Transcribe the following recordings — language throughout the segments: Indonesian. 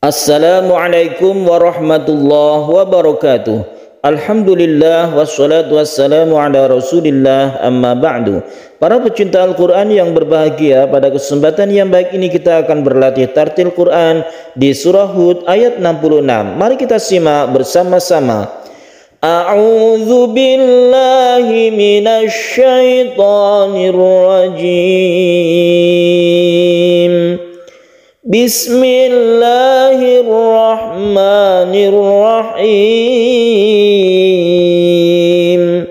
Assalamualaikum warahmatullahi wabarakatuh. Alhamdulillah wassalatu wassalamu ala rasulillah amma ba'du. Para pecinta Al-Quran yang berbahagia, pada kesempatan yang baik ini kita akan berlatih tartil Quran di surah Hud ayat 66. Mari kita simak bersama-sama. A'udzu billahi minasy syaithanir rajim. Bismillahirrahmanirrahim.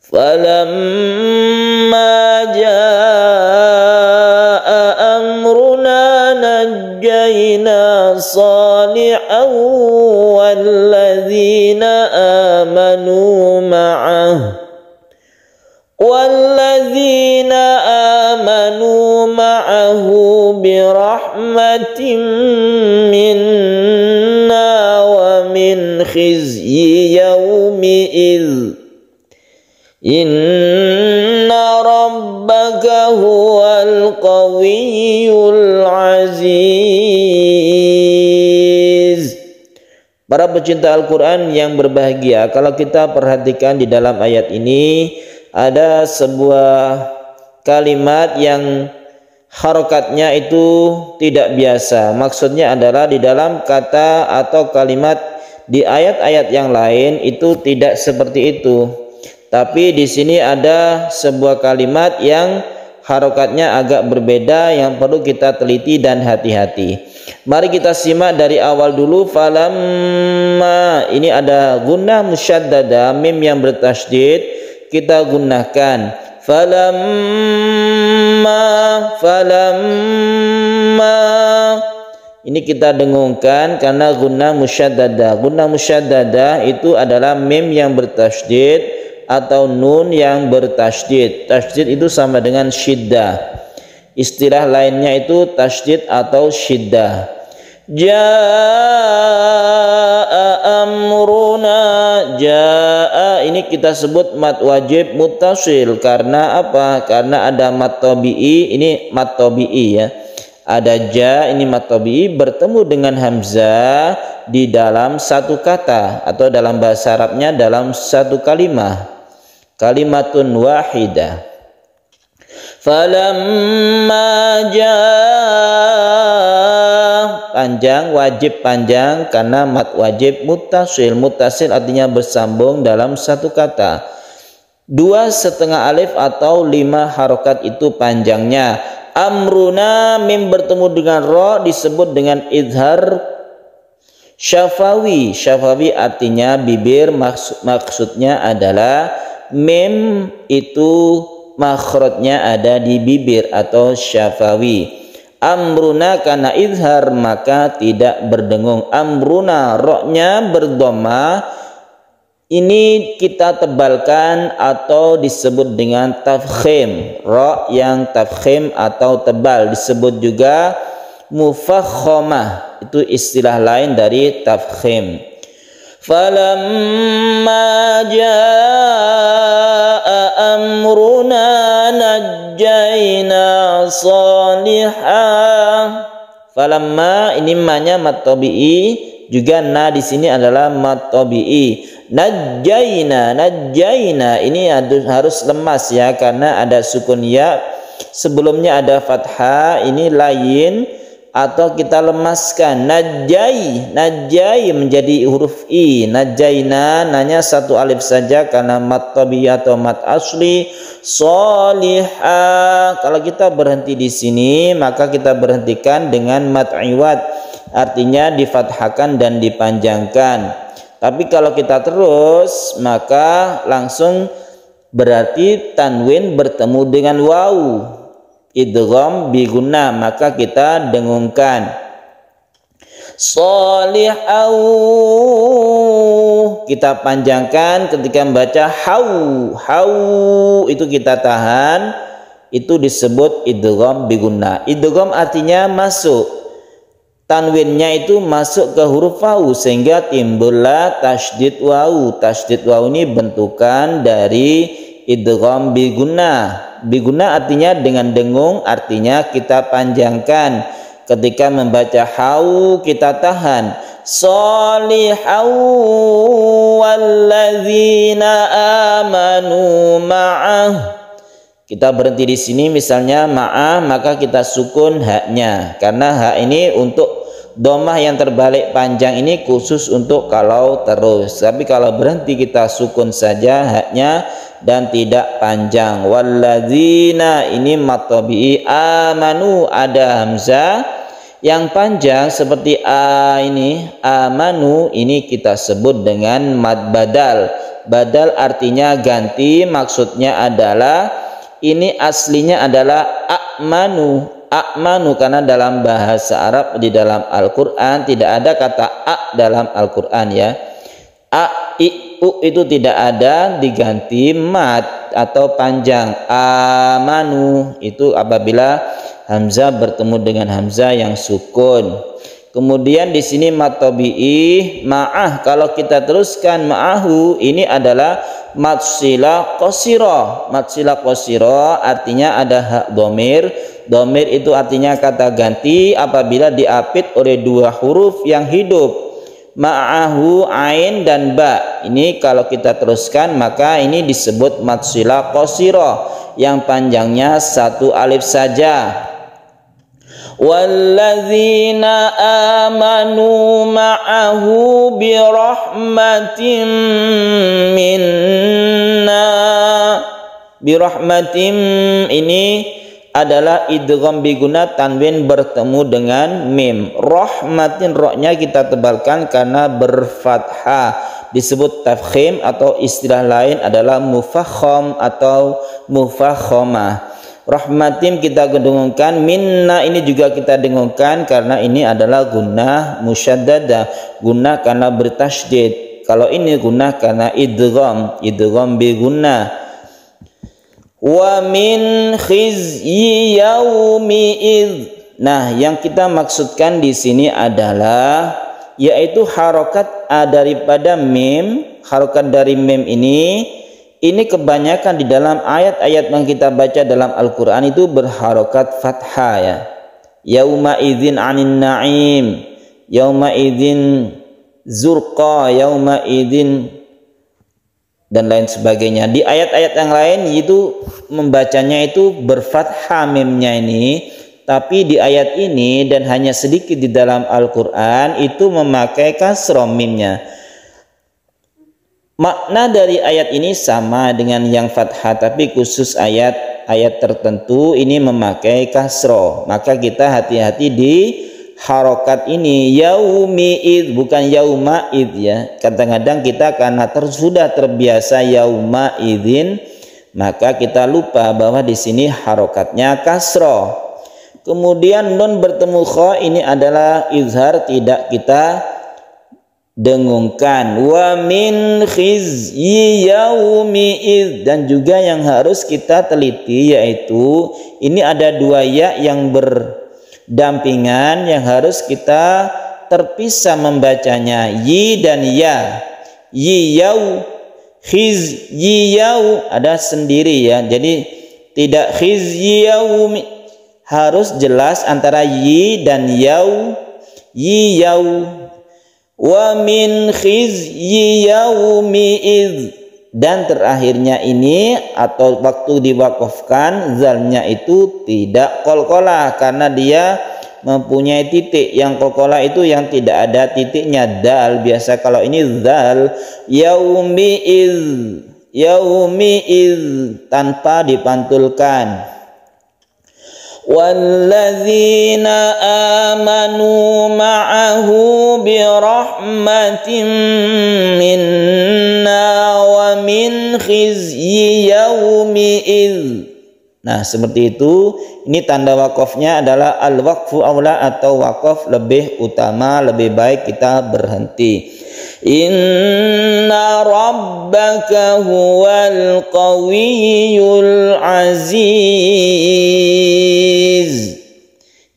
Falamma jaa amruna najjayna salihan walladzina amanu ma'ahu birahmatin minna wa min khizyi yawmi'idz inna rabbaka huwal qawiyyul aziz. Para pecinta Al-Quran yang berbahagia, kalau kita perhatikan di dalam ayat ini ada sebuah kalimat yang harokatnya itu tidak biasa. Maksudnya adalah di dalam kata atau kalimat di ayat-ayat yang lain itu tidak seperti itu. Tapi di sini ada sebuah kalimat yang harokatnya agak berbeda yang perlu kita teliti dan hati-hati. Mari kita simak dari awal dulu. Falamma, ini ada gunnah musyaddadah, mim yang bertasydid kita gunakan. Falamma ini kita dengungkan karena gunnah musyaddadah. Gunnah musyaddadah itu adalah mim yang bertasydid atau nun yang bertasydid. Tasydid itu sama dengan syiddah. Istilah lainnya itu tasydid atau syiddah. Jaa amruna, jaa ini kita sebut mad wajib muttasil. Karena apa? Karena ada mad tabi'i, ini mad tabi'i ya. Ada ja, ini mad tabi'i bertemu dengan hamzah di dalam satu kata atau dalam bahasa Arabnya dalam satu kalimah. Kalimatun wahidah. Falamma jaa, panjang, wajib panjang karena mad wajib muttasil. Muttasil artinya bersambung dalam satu kata. 2,5 alif atau 5 harokat itu panjangnya. Amruna, mim bertemu dengan ro disebut dengan idhar syafawi. Syafawi artinya bibir, maksudnya adalah mim itu makhrajnya ada di bibir atau syafawi. Amruna karena izhar maka tidak berdengung. Amruna ro-nya berdhamma, ini kita tebalkan atau disebut dengan tafkhim. Ro yang tafkhim atau tebal disebut juga mufakhomah, itu istilah lain dari tafkhim. Falamma jaa amruna najjayna salihah. Falamma ini ma-nya mad tabi'i, juga na di sini adalah mad tabi'i. Najjayna, najjayna ini harus lemas ya karena ada sukun ya. Sebelumnya ada fathah, ini lain atau kita lemaskan. Najjai, najjai menjadi huruf i. Najjaina, nanya satu alif saja karena mad tabi'i atau mad asli. Salihah, kalau kita berhenti di sini maka kita berhentikan dengan mad iwad, artinya difathahkan dan dipanjangkan. Tapi kalau kita terus maka langsung berarti tanwin bertemu dengan waw, idgham bi gunnah, maka kita dengungkan. Salihau, kita panjangkan ketika membaca hau. Hau itu kita tahan, itu disebut idgham bi gunnah. Idgham artinya masuk. Tanwinnya itu masuk ke huruf waw sehingga timbullah tasydid waw. Tasydid waw ini bentukan dari idgham bi gunnah. Bi gunnah artinya dengan dengung, artinya kita panjangkan. Ketika membaca hau kita tahan. Solihau walladzina amanu ma'ah. Kita berhenti di sini misalnya ma'ah, maka kita sukun haknya. Karena hak ini untuk domah yang terbalik panjang ini khusus untuk kalau terus. Tapi kalau berhenti kita sukun saja haknya dan tidak panjang. Walladzina ini mad tabi'i, amanu ada hamzah yang panjang seperti a ini, amanu ini kita sebut dengan mad badal. Badal artinya ganti, maksudnya adalah ini aslinya adalah a'manu. A'manu karena dalam bahasa Arab di dalam Al-Qur'an tidak ada kata a dalam Al-Qur'an ya. A, i, u itu tidak ada, diganti mad atau panjang. Amanu itu apabila hamzah bertemu dengan hamzah yang sukun. Kemudian di sini mad tabi'i ma'ah, kalau kita teruskan ma'ahu ini adalah mad silah qasira. Mad silah qasira artinya ada hak domir. Domir itu artinya kata ganti apabila diapit oleh dua huruf yang hidup. Ma'ahu ain dan ba. Ini kalau kita teruskan maka ini disebut mad silah qasira yang panjangnya satu alif saja. Walladzina amanu ma'ahu birahmatin minna. Birahmatin ini adalah idgham biguna tanwin bertemu dengan mim. Rahmatin rohnya kita tebalkan karena berfathah, disebut tafkhim atau istilah lain adalah mufakham atau mufakhamah. Rahmatin kita dengungkan, minna ini juga kita dengungkan karena ini adalah gunnah musyaddadah, gunnah karena bertasydid. Kalau ini gunnah karena idgham bi gunnah. Wa min khizyi yaumi id. Nah, yang kita maksudkan di sini adalah yaitu harokat daripada mim. Harokat dari mim ini kebanyakan di dalam ayat-ayat yang kita baca dalam Al-Quran itu berharokat fathah ya. Yauma idzin anin na'im, yauma idzin zurqa, yauma idzin dan lain sebagainya. Di ayat-ayat yang lain itu membacanya itu berfathah mimnya ini, tapi di ayat ini dan hanya sedikit di dalam Al-Quran itu memakai kasroh mimnya. Makna dari ayat ini sama dengan yang fathah, tapi khusus ayat-ayat tertentu ini memakai kasroh. Maka kita hati-hati di harokat ini. Yaumi id bukan yauma id ya. Kadang-kadang kita karena sudah terbiasa yauma idin, maka kita lupa bahwa di sini harokatnya kasroh. Kemudian nun bertemu kha ini adalah izhar, tidak kita dengungkan. Wa min khizyi yaumi id, dan juga yang harus kita teliti yaitu ini ada dua ya yang berdampingan yang harus kita terpisah membacanya, yi dan ya. Yi yau, khizyi yau ada sendiri ya. Jadi tidak khizyi yaumi, harus jelas antara yi dan yau. Yi yau. Wa min khizyi yaumi id, dan terakhirnya ini atau waktu diwakafkan zalnya itu tidak qalqalah karena dia mempunyai titik. Yang qalqalah itu yang tidak ada titiknya, dal. Biasa kalau ini zal. Yaumi iz tanpa dipantulkan. Walladzina amanu ma'ahu birahmatin minna wa min khizyi yaumi id. Nah, seperti itu. Ini tanda wakafnya adalah al-waqfu aula atau wakaf lebih utama, lebih baik kita berhenti. Inna rabbaka huwal qawiyyul aziz.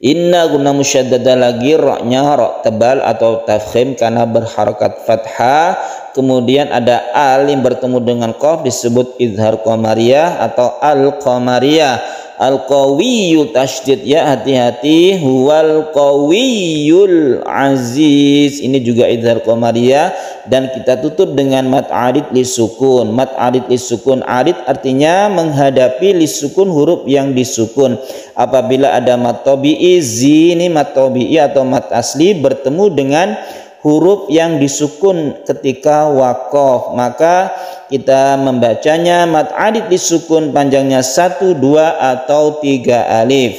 Inna guna musyaddadah lagi, roknya rok tebal atau tafkhim karena berharakat fathah. Kemudian ada al yang bertemu dengan qaf disebut izhar qamariyah atau al qamariyah. Al-Qawiyyu tasydid ya, hati-hati, huwal Qawiyul Aziz. Ini juga idhar qamariyah dan kita tutup dengan mat arid lisukun. Mat arid lisukun, arid artinya menghadapi lisukun huruf yang disukun. Apabila ada mat tabi'i, ini mat tabi'i atau mat asli bertemu dengan huruf yang disukun ketika waqaf, maka kita membacanya mat arid disukun panjangnya 1, 2 atau 3 alif.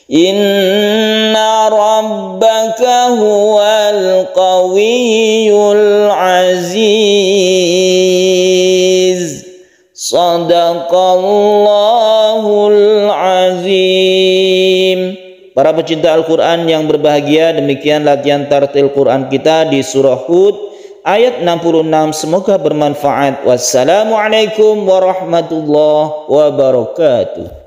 Inna rabbaka huwal qawiyyul aziz. Shadaqallahul azim. Para pecinta Al-Quran yang berbahagia, demikian latihan tartil Quran kita di surah Hud ayat 66. Semoga bermanfaat. Wassalamualaikum warahmatullahi wabarakatuh.